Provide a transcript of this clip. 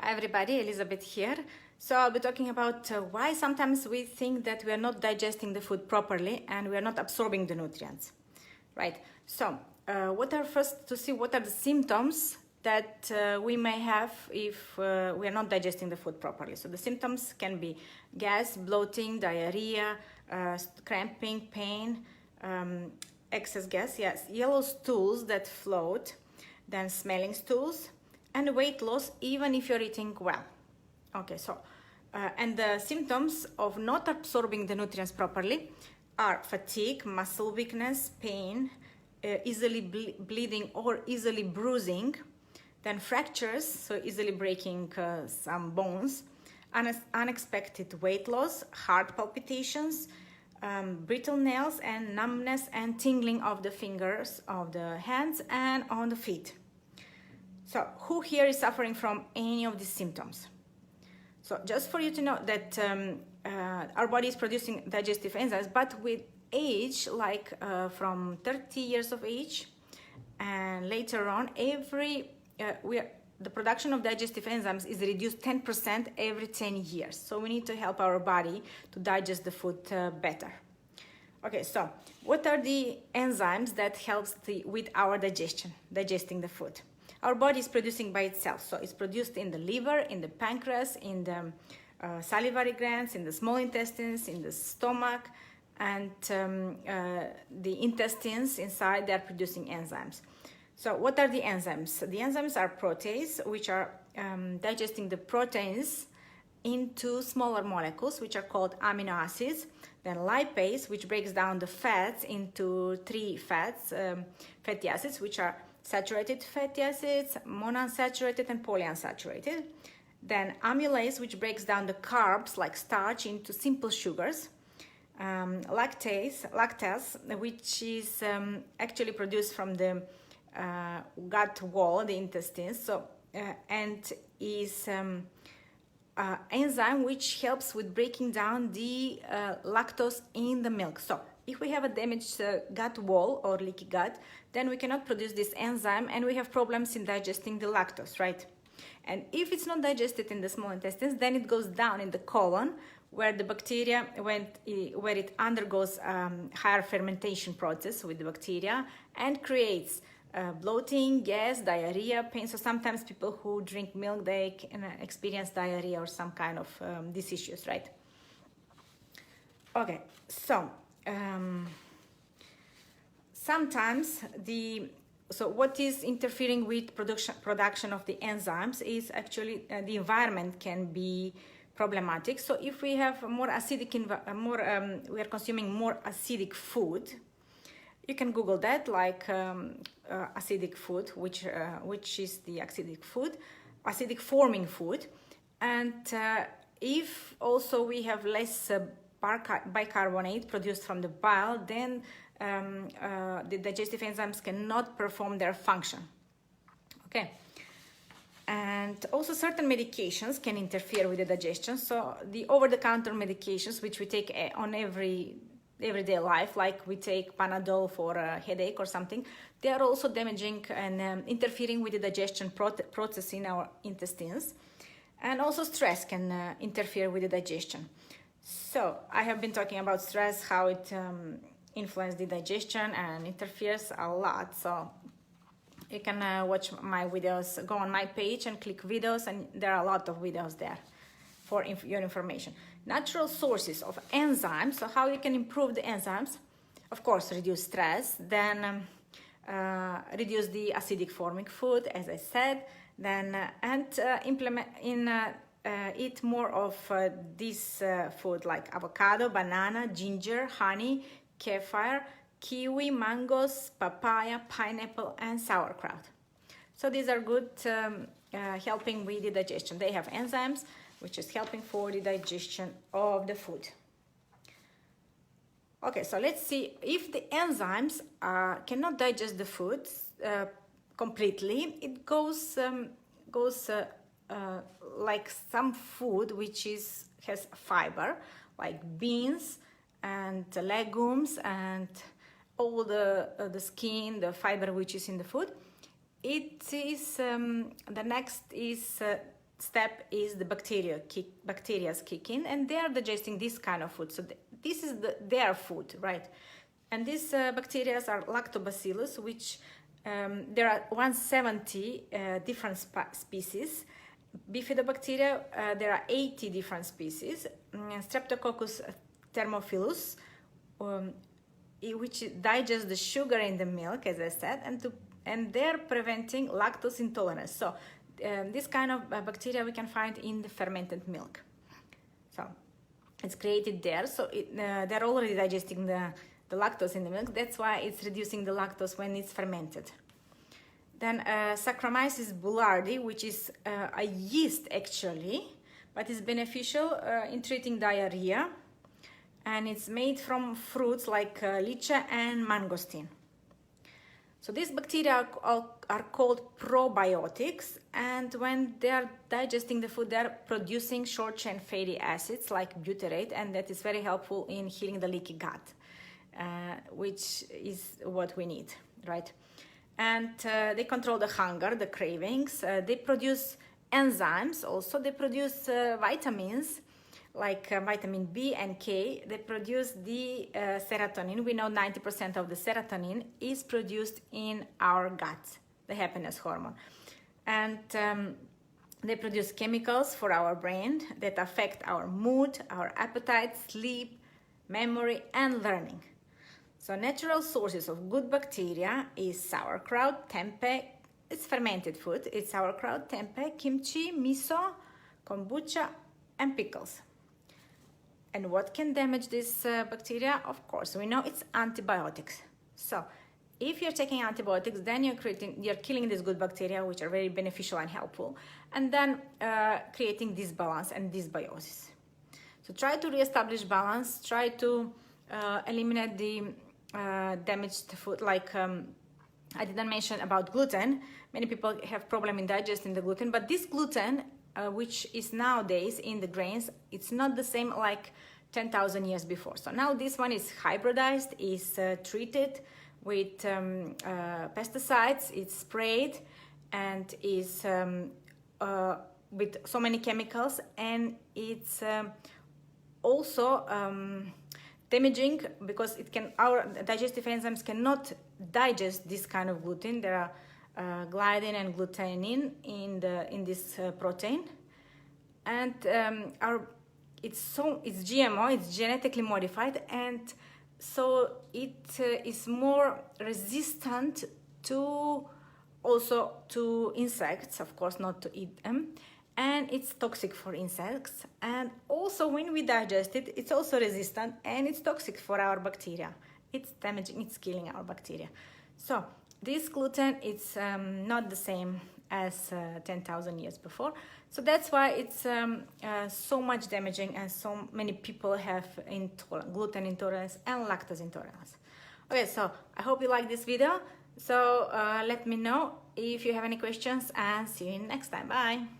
Hi everybody, Elizabeth here. So I'll be talking about why sometimes we think that we are not digesting the food properly and we are not absorbing the nutrients. Right, so what are the symptoms that we may have if we are not digesting the food properly. So the symptoms can be gas, bloating, diarrhea, cramping, pain, excess gas, yes, yellow stools that float, then smelling stools, and weight loss even if you're eating well. Okay, so and the symptoms of not absorbing the nutrients properly are fatigue, muscle weakness, pain, easily bleeding or easily bruising, then fractures, so easily breaking some bones, unexpected weight loss, heart palpitations, brittle nails, and numbness and tingling of the fingers, of the hands, and on the feet. So who here is suffering from any of these symptoms? So just for you to know that our body is producing digestive enzymes, but with age, like from 30 years of age and later on, the production of digestive enzymes is reduced 10% every 10 years. So we need to help our body to digest the food better. Okay, so what are the enzymes that helps with our digesting the food? Our body is producing by itself, so it's produced in the liver, in the pancreas, in the salivary glands, in the small intestines, in the stomach, and the intestines inside. They are producing enzymes. So what are the enzymes? The enzymes are proteases, which are digesting the proteins into smaller molecules, which are called amino acids. Then lipase, which breaks down the fats into three fatty acids, which are saturated fatty acids, monounsaturated, and polyunsaturated. Then amylase, which breaks down the carbs like starch into simple sugars. Lactase, which is actually produced from the gut wall, the intestines, and is enzyme which helps with breaking down the lactose in the milk. So if we have a damaged gut wall or leaky gut, then we cannot produce this enzyme and we have problems in digesting the lactose, right? And if it's not digested in the small intestines, then it goes down in the colon where the bacteria, where it undergoes higher fermentation process with the bacteria and creates bloating, gas, diarrhea, pain. So sometimes people who drink milk, they can experience diarrhea or some kind of these issues, right? Okay, so sometimes what is interfering with production of the enzymes is actually the environment can be problematic. So if we have more acidic, we are consuming more acidic food. You can Google that, like acidic food, which is the acidic forming food, and if also we have less bicarbonate produced from the bile, then the digestive enzymes cannot perform their function. Okay, and also certain medications can interfere with the digestion. So the over-the-counter medications which we take on everyday life, like we take Panadol for a headache or something, they are also damaging and interfering with the digestion process in our intestines. And also stress can interfere with the digestion. So I have been talking about stress, how it influences the digestion and interferes a lot. So you can watch my videos, go on my page and click videos, and there are a lot of videos there for your information. Natural sources of enzymes, so how you can improve the enzymes. Of course, reduce stress, then reduce the acidic forming food, as I said, then eat more of this food like avocado, banana, ginger, honey, kefir, kiwi, mangoes, papaya, pineapple, and sauerkraut. So these are good helping with the digestion. They have enzymes which is helping for the digestion of the food. Okay, so let's see if the enzymes cannot digest the food completely. It goes like some food which has fiber, like beans and legumes and all the skin, the fiber which is in the food. It is the next is step is the bacteria's kick in, and they are digesting this kind of food. So this is their food, right? And these bacteria are lactobacillus, which there are 170 different species. Bifidobacteria, there are 80 different species. Streptococcus thermophilus, which digests the sugar in the milk, as I said, and they're preventing lactose intolerance. So this kind of bacteria we can find in the fermented milk. So it's created there. So they're already digesting the lactose in the milk. That's why it's reducing the lactose when it's fermented. Then saccharomyces boulardii, which is a yeast actually, but is beneficial in treating diarrhea. And it's made from fruits like lychee and mangosteen. So these bacteria are called probiotics, and when they are digesting the food, they are producing short-chain fatty acids like butyrate, and that is very helpful in healing the leaky gut, which is what we need, right? And they control the hunger, the cravings. They produce enzymes also. They produce vitamins like vitamin B and K. They produce the serotonin. We know 90% of the serotonin is produced in our gut, the happiness hormone. And they produce chemicals for our brain that affect our mood, our appetite, sleep, memory, and learning. So natural sources of good bacteria is sauerkraut, tempeh. It's fermented food. It's sauerkraut, tempeh, kimchi, miso, kombucha, and pickles. And what can damage this bacteria? Of course, we know it's antibiotics. So if you're taking antibiotics, then you're killing these good bacteria, which are very beneficial and helpful, and then creating disbalance and dysbiosis. So try to reestablish balance. Try to eliminate the damaged food. Like I didn't mention about gluten. Many people have problem in digesting the gluten, but this gluten, which is nowadays in the grains, it's not the same like 10,000 years before. So now this one is hybridized, is treated with pesticides, it's sprayed, and is with so many chemicals, and it's also damaging because our digestive enzymes cannot digest this kind of gluten. There are gliadin and glutenin in this protein, and it's GMO, it's genetically modified, and so it is more resistant to insects, of course, not to eat them, and it's toxic for insects. And also when we digest it, it's also resistant and it's toxic for our bacteria. It's damaging, it's killing our bacteria. So this gluten, it's not the same as 10,000 years before. So that's why it's so much damaging, and so many people have gluten intolerance and lactose intolerance. Okay, so I hope you like this video. So let me know if you have any questions, and see you next time. Bye.